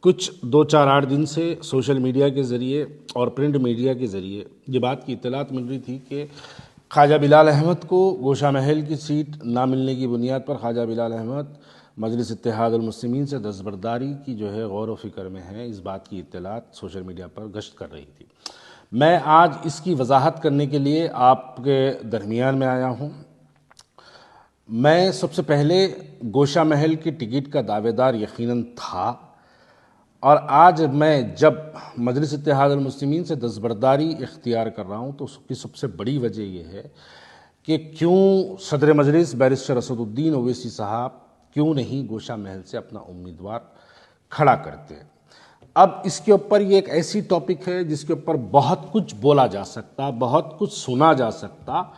कुछ 2-4-8 दिन से सोशल मीडिया के ज़रिए और प्रिंट मीडिया के ज़रिए ये बात की इत्तलात मिल रही थी कि ख्वाजा बिलाल अहमद को गोशा महल की सीट ना मिलने की बुनियाद पर ख्वाजा बिलाल अहमद मजलिस इत्तेहादुल मुस्लिमीन से दस्तबरदारी की जो है गौर व फिक्र में है। इस बात की इत्तलात सोशल मीडिया पर गश्त कर रही थी। मैं आज इसकी वजाहत करने के लिए आपके दरमियान में आया हूँ। मैं सबसे पहले गोशा महल की टिकट का दावेदार यकीनन था, और आज मैं जब मजलिस इत्तेहादुल मुस्लिमीन से दस्तबरदारी इख्तियार कर रहा हूँ तो उसकी सबसे बड़ी वजह यह है कि क्यों सदर मजलिस बैरिस्टर असदुद्दीन ओवैसी साहब क्यों नहीं गोशा महल से अपना उम्मीदवार खड़ा करते। अब इसके ऊपर ये एक ऐसी टॉपिक है जिसके ऊपर बहुत कुछ बोला जा सकता, बहुत कुछ सुना जा सकता,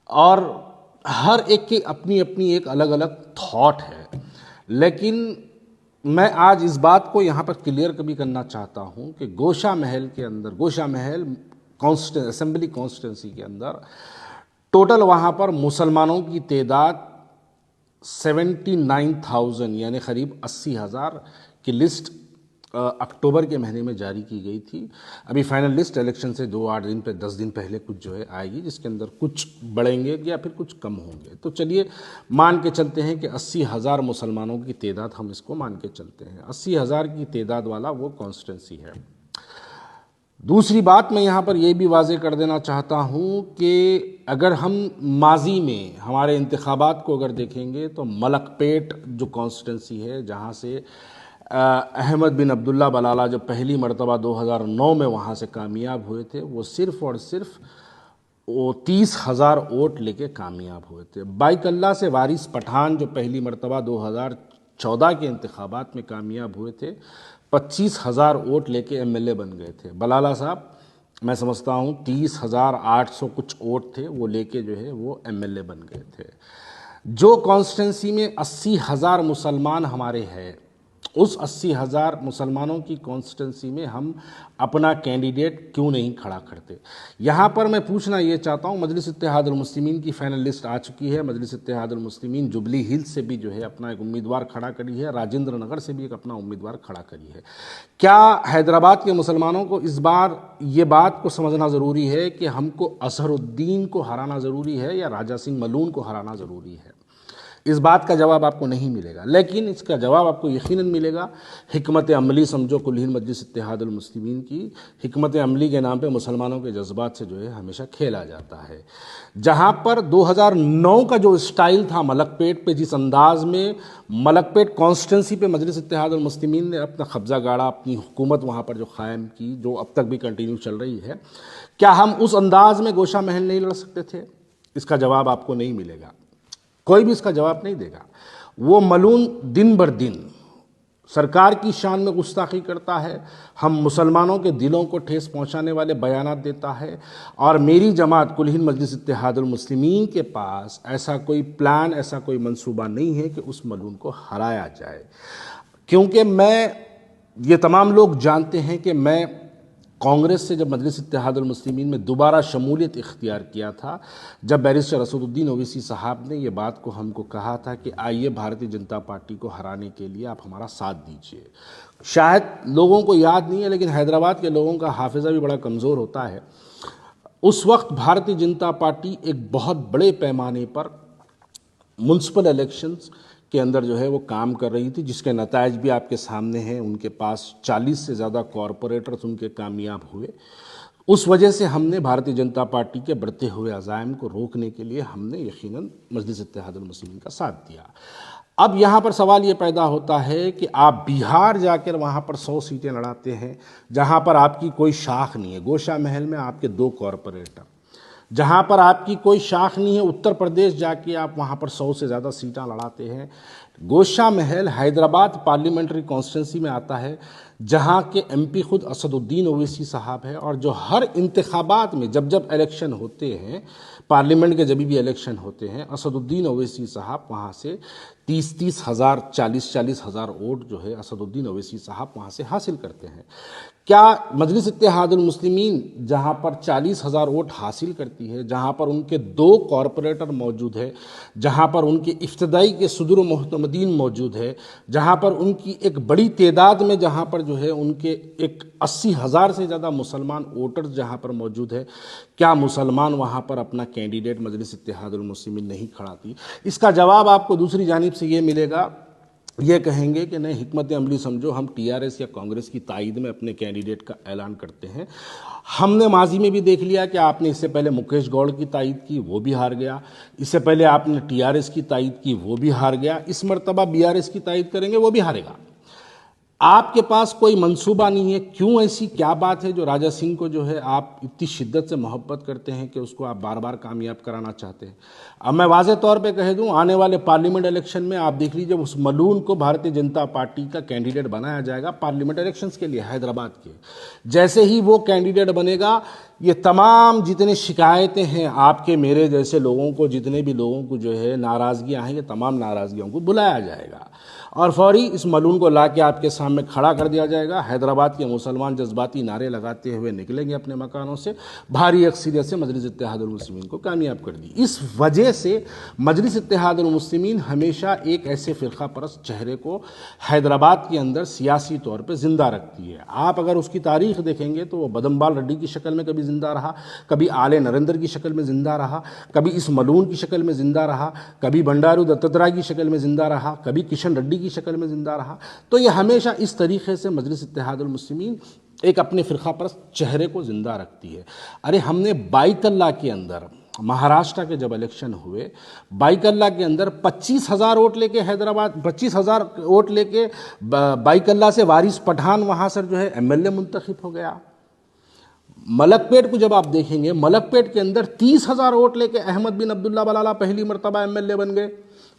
और हर एक की अपनी अपनी एक अलग अलग थॉट है। लेकिन मैं आज इस बात को यहाँ पर क्लियर कभी करना चाहता हूँ कि गोशा महल के अंदर, गोशा महल असेंबली कॉन्स्टिट्यूंसी के अंदर टोटल वहाँ पर मुसलमानों की तादाद 79,000 यानी करीब 80,000 की लिस्ट अक्टूबर के महीने में जारी की गई थी। अभी फाइनल लिस्ट इलेक्शन से 2-8 दिन पे 10 दिन पहले कुछ जो है आएगी, जिसके अंदर कुछ बढ़ेंगे या फिर कुछ कम होंगे। तो चलिए मान के चलते हैं कि 80,000 मुसलमानों की तादाद, हम इसको मान के चलते हैं 80,000 की तादाद वाला वो कॉन्स्टिट्यूंसी है। दूसरी बात मैं यहाँ पर यह भी वाजे कर देना चाहता हूँ कि अगर हम माजी में हमारे इंतखाबात को अगर देखेंगे तो मलकपेट जो कॉन्स्टिट्यूंसी है, जहाँ से अहमद बिन अब्दुल्ला बलाला जो पहली मरतबा 2009 में वहाँ से कामयाब हुए थे, वो सिर्फ़ और सिर्फ वो 30,000 वोट लेके कामयाब हुए थे। बाइकल्ला से वारिस पठान जो पहली मरतबा 2014 के इंतखाबात में कामयाब हुए थे, 25,000 वोट लेके MLA बन गए थे। बलाला साहब मैं समझता हूँ 30,800 कुछ वोट थे, वो लेके जो है वो MLA बन गए थे। जो कॉन्स्टिट्यूंसी में 80,000 मुसलमान हमारे हैं, उस 80,000 मुसलमानों की कॉन्स्टिट्यूंसी में हम अपना कैंडिडेट क्यों नहीं खड़ा करते। यहाँ पर मैं पूछना ये चाहता हूँ, मजलिस इत्तेहादुल मुस्लिमीन की फ़ाइनल लिस्ट आ चुकी है। मजलिस इत्तेहादुल मुस्लिमीन जुबली हिल्स से भी जो है अपना एक उम्मीदवार खड़ा करी है, राजेंद्र नगर से भी एक अपना उम्मीदवार खड़ा करी है। क्या हैदराबाद के मुसलमानों को इस बार ये बात को समझना ज़रूरी है कि हमको अजहरुद्दीन को हराना ज़रूरी है या राजा सिंह मलून को हराना ज़रूरी है? इस बात का जवाब आपको नहीं मिलेगा, लेकिन इसका जवाब आपको यकीनन मिलेगा। हिकमत अमली समझो कुल हिंद मजलिस इत्तेहादुल मुस्लिमीन की हिकमत अमली के नाम पे मुसलमानों के जज्बात से जो है हमेशा खेला जाता है। जहाँ पर 2009 का जो स्टाइल था मलकपेट पे, जिस अंदाज में मलकपेट कॉन्स्टिट्यूंसी पे मजलिस इत्तेहादुल मुस्लिमीन ने अपना कब्जा गाड़ा, अपनी हुकूमत वहाँ पर जो कायम की, जो अब तक भी कंटिन्यू चल रही है, क्या हम उस अंदाज में गोशा महल नहीं लड़ सकते थे? इसका जवाब आपको नहीं मिलेगा, कोई भी इसका जवाब नहीं देगा। वो मलून दिन बर दिन सरकार की शान में गुस्ताखी करता है, हम मुसलमानों के दिलों को ठेस पहुंचाने वाले बयानात देता है, और मेरी जमात कुल हिंद मजलिस इत्तेहादुल मुस्लिमीन के पास ऐसा कोई प्लान, ऐसा कोई मंसूबा नहीं है कि उस मलून को हराया जाए। क्योंकि ये तमाम लोग जानते हैं कि मैं कांग्रेस से जब मजलिस इत्तेहादुल मुस्लिमीन में दोबारा शमूलियत इख्तियार किया था, जब बैरिस्टर असदुद्दीन ओवैसी साहब ने ये बात को हमको कहा था कि आइए भारतीय जनता पार्टी को हराने के लिए आप हमारा साथ दीजिए। शायद लोगों को याद नहीं है, लेकिन हैदराबाद के लोगों का हाफिज़ा भी बड़ा कमज़ोर होता है। उस वक्त भारतीय जनता पार्टी एक बहुत बड़े पैमाने पर म्युनिसिपल इलेक्शंस के अंदर जो है वो काम कर रही थी, जिसके नतायज भी आपके सामने हैं। उनके पास 40 से ज़्यादा कॉरपोरेटर्स उनके कामयाब हुए। उस वजह से हमने भारतीय जनता पार्टी के बढ़ते हुए अज़ाइम को रोकने के लिए हमने यकीनन मजलिस इत्तेहादुल मुस्लिमीन का साथ दिया। अब यहाँ पर सवाल ये पैदा होता है कि आप बिहार जाकर वहाँ पर 100 सीटें लड़ाते हैं, जहाँ पर आपकी कोई शाख नहीं है। गोशा महल में आपके 2 कॉरपोरेटर, जहाँ पर आपकी कोई शाख नहीं है। उत्तर प्रदेश जाके आप वहाँ पर 100 से ज़्यादा सीटें लड़ाते हैं। गोशा महल हैदराबाद पार्लियामेंट्री कॉन्स्टिट्यूंसी में आता है, जहाँ के MP खुद असदुद्दीन ओवैसी साहब है, और जो हर इंतखाबात में जब इलेक्शन होते हैं, पार्लियामेंट के जब भी इलेक्शन होते हैं, असदुद्दीन ओवैसी साहब वहाँ से 30-30 हज़ार, 40-40 हज़ार वोट जो है असदुद्दीन ओवैसी साहब वहाँ से हासिल करते हैं। क्या मजलिस इत्तेहादुल मुस्लिमीन जहाँ पर 40,000 वोट हासिल करती है, जहाँ पर उनके 2 कॉरपोरेटर मौजूद है, जहाँ पर उनके इफ्तदाई के सदर मुतमद्दीन मौजूद है, जहाँ पर उनकी एक बड़ी तादाद में, जहाँ पर जो है उनके एक 80,000 से ज़्यादा मुसलमान वोटर्स जहाँ पर मौजूद है, क्या मुसलमान वहाँ पर अपना कैंडिडेट मजलिस इत्तेहादुल मुस्लिमीन नहीं खड़ाती? इसका जवाब आपको दूसरी जानिब से ये मिलेगा, ये कहेंगे कि नहीं, हिकमत अमली समझो, हम टीआरएस या कांग्रेस की तायद में अपने कैंडिडेट का ऐलान करते हैं। हमने माजी में भी देख लिया कि आपने इससे पहले मुकेश गौड़ की तायद की, वो भी हार गया। इससे पहले आपने टीआरएस की तायद की, वो भी हार गया। इस मरतबा बीआरएस की तायद करेंगे, वो भी हारेगा। आपके पास कोई मंसूबा नहीं है। क्यों? ऐसी क्या बात है जो राजा सिंह को जो है आप इतनी शिद्दत से मोहब्बत करते हैं कि उसको आप बार बार कामयाब कराना चाहते हैं? अब मैं वाज़े तौर पे कह दूं, आने वाले पार्लियामेंट इलेक्शन में आप देख लीजिए, उस मलून को भारतीय जनता पार्टी का कैंडिडेट बनाया जाएगा पार्लियामेंट इलेक्शंस के लिए हैदराबाद के। जैसे ही वो कैंडिडेट बनेगा, ये तमाम जितनी शिकायतें हैं आपके मेरे जैसे लोगों को, जितने भी लोगों को जो है नाराज़गियाँ हैं, ये तमाम नाराज़गियों को बुलाया जाएगा और फौरी इस मलून को ला के आपके सामने खड़ा कर दिया जाएगा। हैदराबाद के मुसलमान जज्बाती नारे लगाते हुए निकलेंगे अपने मकानों से, भारी अक्सरियत से मजलिस इत्तेहादुल मुस्लिमीन को कामयाब कर दी। इस वजह से मजलिस इत्तेहादुल मुस्लिमीन हमेशा एक ऐसे फ़िरका परस्त चेहरे को हैदराबाद के अंदर सियासी तौर पर ज़िंदा रखती है। आप अगर उसकी तारीख देखेंगे तो वो बदमबाल रेड्डी की शक्ल में कभी ज़िंदा रहा, कभी आले नरेंद्र की शक्ल में ज़िंदा रहा, कभी इस मलून की शक्ल में ज़िंदा रहा, कभी बंडारू दत्तात्रेय की शक्ल में ज़िंदा रहा, कभी किशन रेड्डी की शक्ल में ज़िंदा रहा। तो ये हमेशा इस तरीके से मजलिस इत्तेहादुल मुस्लिमीन एक अपने फ़िरका परस्त चेहरे को ज़िंदा रखती है। अरे हमने बाइतल्ला के अंदर, महाराष्ट्र के जब इलेक्शन हुए, बाइकल्ला के अंदर 25,000 वोट लेके हैदराबाद, 25,000 वोट लेके बाइकल्ला से वारिस पठान वहाँ से जो है एमएलए मुंतखब हो गया। मलकपेट को जब आप देखेंगे, मलकपेट के अंदर 30,000 वोट लेके अहमद बिन अब्दुल्ला बलाला पहली मरतबा एमएलए बन गए।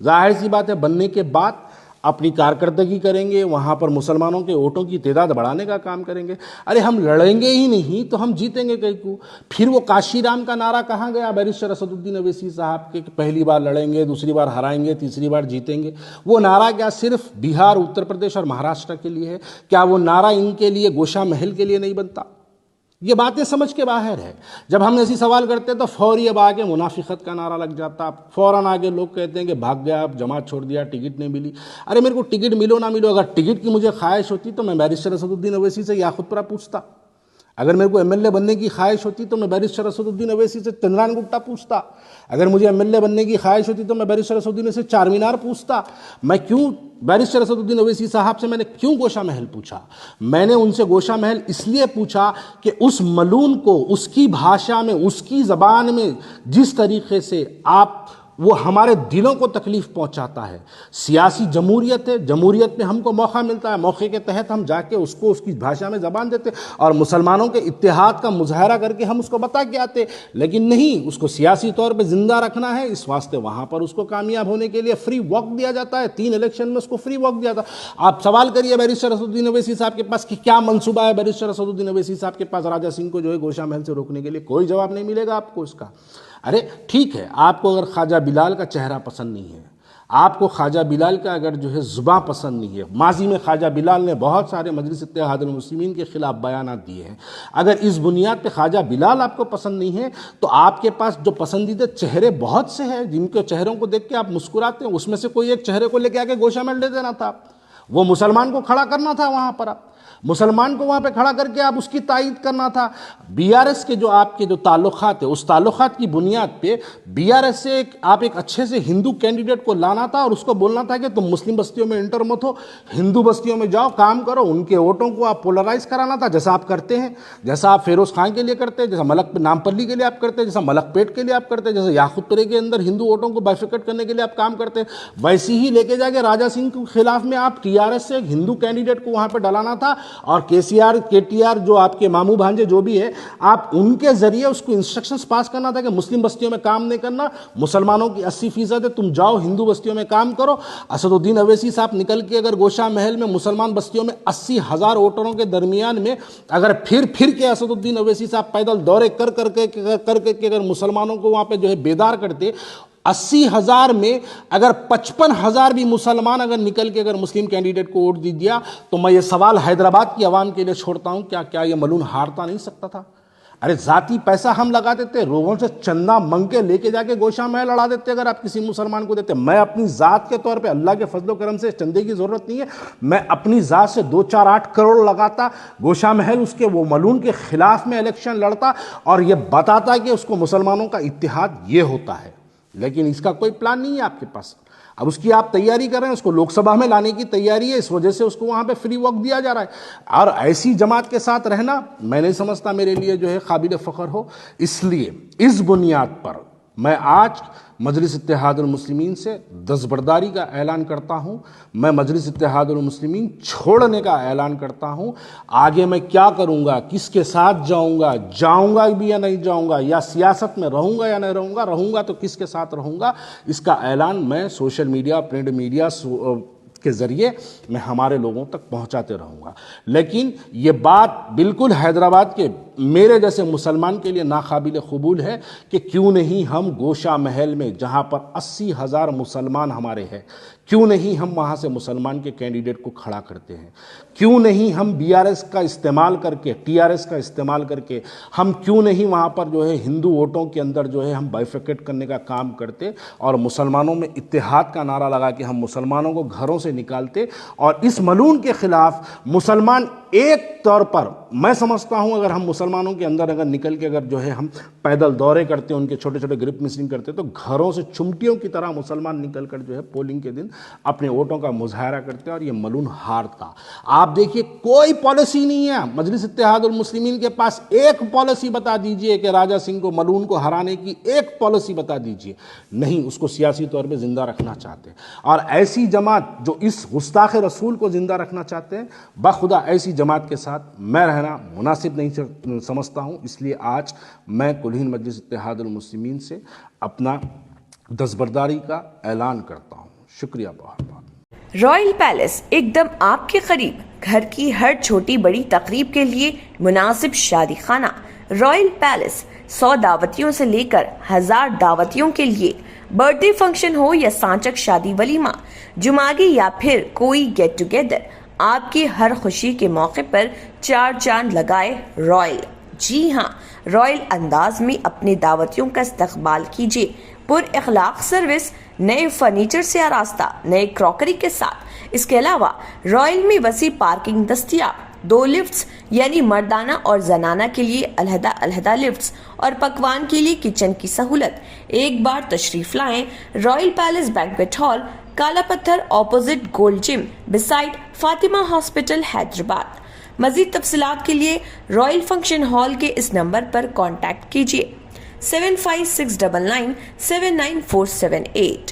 जाहिर सी बात है, बनने के बाद अपनी कारकर्दगी करेंगे, वहाँ पर मुसलमानों के वोटों की तादाद बढ़ाने का काम करेंगे। अरे हम लड़ेंगे ही नहीं तो हम जीतेंगे कहीं को? फिर वो काशीराम का नारा कहाँ गया बैरिस्टर असदुद्दीन अवैसी साहब के, पहली बार लड़ेंगे, दूसरी बार हराएंगे, तीसरी बार जीतेंगे? वो नारा क्या सिर्फ बिहार, उत्तर प्रदेश और महाराष्ट्र के लिए है? क्या वो नारा इनके लिए, गोशा महल के लिए नहीं बनता? ये बातें समझ के बाहर है। जब हम ऐसी सवाल करते हैं तो फौरी अब आगे मुनाफिकत का नारा लग जाता, फ़ौरन आगे लोग कहते हैं कि भाग गया, अब जमात छोड़ दिया, टिकट नहीं मिली। अरे मेरे को टिकट मिलो ना मिलो, अगर टिकट की मुझे ख्वाहिश होती तो मैं बैरिस्टर असदुद्दीन अवैसी से याकुतपुरा पूछता। अगर मेरे को एमएलए बनने की ख्वाहिश होती तो मैं बैरिस्टर असदुद्दीन अवैसी से चंद्रान गुप्ता पूछता। अगर मुझे एमएलए बनने की ख्वाहिश होती तो मैं बैरिस्टर असदुद्दीन से चारमीनार पूछता। मैं क्यों बैरिस्टर असदुद्दीन अवैसी साहब से मैंने क्यों गोशा महल पूछा? मैंने उनसे गोशा महल इसलिए पूछा कि उस मलून को उसकी भाषा में, उसकी ज़बान में जिस तरीके से वो हमारे दिलों को तकलीफ़ पहुंचाता है। सियासी जमहूरियत है, जमहूरियत में हमको मौका मिलता है, मौके के तहत हम जाके उसको उसकी भाषा में ज़बान देते और मुसलमानों के इत्तेहाद का मुजाहरा करके हम उसको बता के आते। लेकिन नहीं, उसको सियासी तौर पे ज़िंदा रखना है, इस वास्ते वहाँ पर उसको कामयाब होने के लिए फ्री वॉक दिया जाता है। 3 इलेक्शन में उसको फ्री वॉक दिया था। आप सवाल करिए बैरिस्टर असदुद्दीन अवैसी साहब के पास कि क्या मनसूबा है बैरिस्टर असदुद्दीन अवैसी साहब के पास राजा सिंह को जो है गोशा महल से रोकने के लिए? कोई जवाब नहीं मिलेगा आपको इसका। अरे ठीक है, आपको अगर ख्वाजा बिलाल का चेहरा पसंद नहीं है, आपको ख्वाजा बिलाल का अगर जो है ज़ुबान पसंद नहीं है, माजी में ख्वाजा बिलाल ने बहुत सारे मजलिस इत्तेहादुल मुस्लिमीन के खिलाफ बयानात दिए हैं, अगर इस बुनियाद पे ख्वाजा बिलाल आपको पसंद नहीं है तो आपके पास जो पसंदीदा चेहरे बहुत से हैं जिनके चेहरों को देख के आप मुस्कुराते हैं, उसमें से कोई एक चेहरे को लेके आके गोशा महल दे देना था। वो मुसलमान को खड़ा करना था वहाँ पर, आप मुसलमान को वहाँ पे खड़ा करके आप उसकी तायद करना था। बीआरएस के जो आपके जो ताल्लुकात है, उस ताल्लुकात की बुनियाद पे बीआरएस से आप एक अच्छे से हिंदू कैंडिडेट को लाना था और उसको बोलना था कि तुम मुस्लिम बस्तियों में इंटर मत हो, हिंदू बस्तियों में जाओ, काम करो, उनके वोटों को आप पोलराइज कराना था, जैसा आप करते हैं, जैसा आप फिरोज खान के लिए करते हैं, जैसा नामपल्ली के लिए आप करते हैं, जैसा मलकपेट के लिए आप करते हैं, जैसे याकुतपुरे के अंदर हिंदू वोटों को बाइफिकेट करने के लिए आप काम करते हैं, वैसे ही लेके जाके राजा सिंह के खिलाफ में आप टीआरएस से एक हिंदू कैंडिडेट को वहाँ पर डलाना था और केटीआर जो आपके मामू भांजे जो भी है, आप उनके जरिए उसको इंस्ट्रक्शंस पास करना था कि मुस्लिम बस्तियों में काम नहीं करना, मुसलमानों की 80% है, तुम जाओ हिंदू बस्तियों में काम करो। असदुद्दीन अवैसी साहब निकल के अगर गोशा महल में मुसलमान बस्तियों में 80,000 वोटरों के दरमियान में अगर फिर के असदुद्दीन अवैसी साहब पैदल दौरे कर करके अगर मुसलमानों को वहाँ पे जो है बेदार करते, 80,000 में अगर 55,000 भी मुसलमान अगर निकल के अगर मुस्लिम कैंडिडेट को वोट दे दिया तो मैं ये सवाल हैदराबाद की आवाम के लिए छोड़ता हूं, क्या ये मलून हारता नहीं सकता था? अरे जाती पैसा हम लगा देते, लोगों से चंदा मंग के लेके जाके गोशा महल लड़ा देते अगर आप किसी मुसलमान को देते। मैं अपनी ज़ात के तौर पे अल्लाह के फजलो करम से चंदे की ज़रूरत नहीं है, मैं अपनी ज़ात से 2, 4, 8 करोड़ लगाता, गोशा महल उसके वो मलून के खिलाफ में इलेक्शन लड़ता और ये बताता कि उसको मुसलमानों का इत्तेहाद ये होता है। लेकिन इसका कोई प्लान नहीं है आपके पास। अब उसकी आप तैयारी कर रहे हैं, उसको लोकसभा में लाने की तैयारी है, इस वजह से उसको वहाँ पे फ्री वॉक दिया जा रहा है। और ऐसी जमात के साथ रहना मैं नहीं समझता मेरे लिए जो है काबिल फ़ख्र हो। इसलिए इस बुनियाद पर मैं आज मजलिस इत्तेहादुल मुस्लिमीन से दस्तबरदारी का ऐलान करता हूँ। मैं मजलिस इत्तेहादुल मुस्लिमीन छोड़ने का ऐलान करता हूँ। आगे मैं क्या करूँगा, किसके साथ जाऊँगा भी या नहीं जाऊँगा, या सियासत में रहूँगा या नहीं रहूँगा तो किसके साथ रहूँगा, इसका ऐलान मैं सोशल मीडिया, प्रिंट मीडिया के ज़रिए मैं हमारे लोगों तक पहुंचाते रहूँगा। लेकिन ये बात बिल्कुल हैदराबाद के मेरे जैसे मुसलमान के लिए नाकाबिल कबूल है कि क्यों नहीं हम गोशा महल में, जहाँ पर 80,000 मुसलमान हमारे हैं, क्यों नहीं हम वहाँ से मुसलमान के कैंडिडेट को खड़ा करते हैं, क्यों नहीं हम बीआरएस का इस्तेमाल करके, टीआरएस का इस्तेमाल करके हम क्यों नहीं वहाँ पर जो है हिंदू वोटों के अंदर जो है हम बाइफिकेट करने का काम करते और मुसलमानों में इत्तेहाद का नारा लगा के हम मुसलमानों को घरों से निकालते। और इस मलून के खिलाफ मुसलमान एक तौर पर मैं समझता हूं, अगर हम मुसलमानों के अंदर अगर निकल के अगर जो है हम पैदल दौरे करते, उनके छोटे छोटे ग्रुप मीटिंग करते, तो घरों से चुमटियों की तरह मुसलमान निकल कर जो है पोलिंग के दिन अपने वोटों का मुजाहरा करते और ये मलून हारता। आप देखिए कोई पॉलिसी नहीं है मजलिस इत्तेहादुल मुस्लिमीन के पास। एक पॉलिसी बता दीजिए कि राजा सिंह को, मलून को हराने की एक पॉलिसी बता दीजिए। नहीं, उसको सियासी तौर पर जिंदा रखना चाहते हैं। और ऐसी जमात जो इस गुस्ताख रसूल को जिंदा रखना चाहते हैं, बाखुदा ऐसी जमात के साथ मैं रहना मुनासिब नहीं समझता हूं। इसलिए आज मैं कुल-हिंद मजलिस इत्तेहादुल मुस्लिमीन से अपना दस्तबरदारी का ऐलान करता हूं। शुक्रिया बहुत बहुत। रॉयल पैलेस एकदम आपके करीब, घर की हर छोटी बड़ी तकरीब के लिए मुनासिब शादी खाना। रॉयल पैलेस 100 दावतियों से लेकर 1000 दावतियों के लिए, बर्थडे फंक्शन हो या सांचक शादी वलीमा, जुमागी या फिर कोई गेट टुगेदर, आपकी हर खुशी के मौके पर 4 चांद लगाए रॉयल। जी हाँ, रॉयल अंदाज में अपने दावतियों का इस्तकबाल कीजिए। पुर इखलाक सर्विस, नए फर्नीचर से आरास्ता, नए क्रॉकरी के साथ। इसके अलावा रॉयल में वसी पार्किंग दस्तियाब, 2 लिफ्ट्स यानी मर्दाना और जनाना के लिए अलहदा अलहदा लिफ्ट्स और पकवान के लिए किचन की सहूलत। एक बार तशरीफ लाएं royal palace banquet hall, Kala Patthar, opposite gold gym, beside Fatima hospital, Hyderabad. मजीद तफसीलात के लिए रॉयल फंक्शन हॉल के इस नंबर पर कॉन्टैक्ट कीजिए 7569979478।